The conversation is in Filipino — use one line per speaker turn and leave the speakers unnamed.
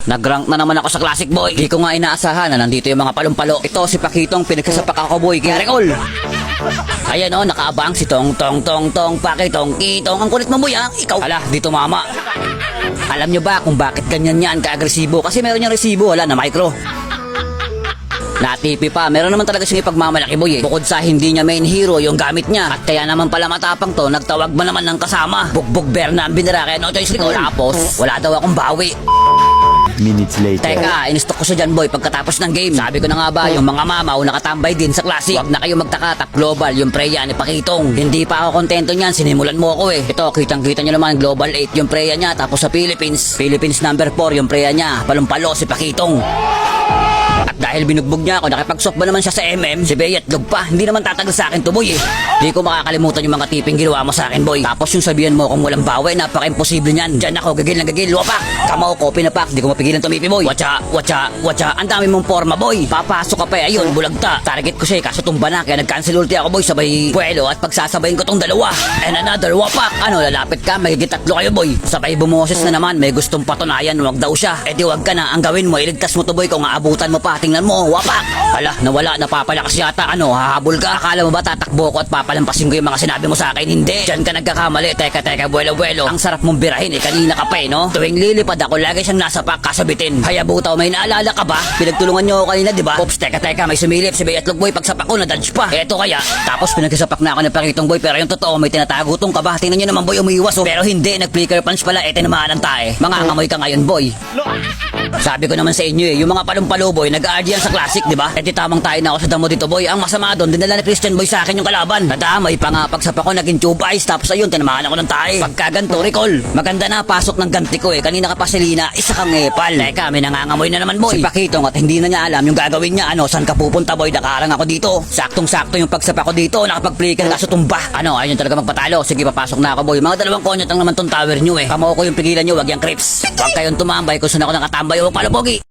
Nag-rank na naman ako sa Classic boy. Di ko nga inaasahan na nandito yung mga palumpalo. Ito si Pakitong pinagsasapak ako boy. Kaya recall. Ayan o, nakaabang si Tong Tong Tong Tong Pakitong Kitong. Ang kulit mo boy ha. Ikaw. Hala, dito mama. Alam nyo ba kung bakit ganyan yan ka-agresibo? Kasi meron niyang resibo, wala na micro. Natipi pa, meron naman talaga siyang ipagmamalaki boy eh. Bukod sa hindi niya main hero yung gamit niya. At kaya naman pala matapang to, nagtawag ba naman ng kasama. Bugbog Berna ang binira kaya no choice recall. Tapos, wala daw akong bawi.
Minutes later.
Teka, in-stock ko siya dyan boy pagkatapos ng game. Sabi ko na nga ba, yung mga mamaw nakatambay din sa Classic. Huwag na kayo magtaka, top global yung Freya ni Pakitong. Hindi pa ako kontento niyan, sinimulan mo ako eh. Ito, kitang-kita nyo naman, global 8 yung Freya niya. Tapos sa Philippines number 4 yung Freya niya. Palumpalo si Pakitong. At dahil binugbog niya ako, nakipag-soft ba naman siya sa MM, si Beyat Log pa, hindi naman tatagal sa akin to boy eh. Di ko makakalimutan yung mga tiping ginawa mo sa akin boy. Tapos yung sabihan mo kung walang bawi, napaka-imposible niyan. Diyan ako, gagil na gagil, wapak. Kamaw ko, pinapak, di ko mapigilan tumipi boy. Watcha, ang dami mong forma boy. Papasok ka pa eh, ayun, bulagta. Target ko siya eh, kaso tumba na, kaya nag-cancel ulti ako boy, sabay puwelo at pagsasabayin ko tong dalawa. And another, wapak. Ano, lalapit ka, magigit tatlo kayo boy. Sabay bumoses na naman, may gustong patunayan, wag daw siya. Eh di wag ka na, ang gawin mo, iligtas mo to boy kung aabutan mo pa, tingnan mo, wapak. Hala, nawala, napapalakas yata, ano, hahabol ka. Akala mo ba tatakbo ko at papalampasin ko yung mga sinabi mo sa akin? Hindi. Diyan ka nagkakamali. Teka, buwelo. Ang sarap mong birahin eh, kanina ka pa eh, no? Tuwing lilipad ako, lagi siyang nasa pak, kasabitin. Hayabutaw, may naalala ka ba? Pinagtulungan niyo ako kanina, di ba? Oops, teka, may sumilip si Beyatlog boy, pagsapak ko, nadodge pa. Eto kaya, tapos pinagsapak na ako ng Pakitong boy, pero yung totoo, may tinatago tong kaba. Tingnan niyo naman boy, umiiwas oh. Pero hindi, nag-flicker punch pala, tinamaan ang tae. Mga ngamoy ka ngayon boy. Sabi ko naman sa inyo eh, yung mga palumpalo boy, nag-aard yan sa Classic, di ba? Di tamang tayo na ako sa damo dito boy. Ang masama doon, dinala ni Christian boy sa akin yung kalaban. Nadamay pa nga, pagsapak ko, naging tube ice, tapos ayun, tinamaan ako ng tae. Pagkaganto, recall. Maganda na, pasok ng ganti ko eh. Kanina ka pa Selena, isa kang epal. Teka, may nangangamoy na naman boy. Si Pakitong at hindi na niya alam yung gagawin niya. Ano, saan ka pupunta boy? Nakarang ako dito. Saktong-sakto yung pagsapak ko dito, nakapag-flicker kaso tumba. Ano, ayun talaga magpatalo. Sige, papasok na ako boy. Mga dalawang konyot lang naman tong tower nyo eh. Kamo ko yung pigilan nyo, wag yung creeps. Huwag kayong tumambay kung saan ako nakatambay o palabogi.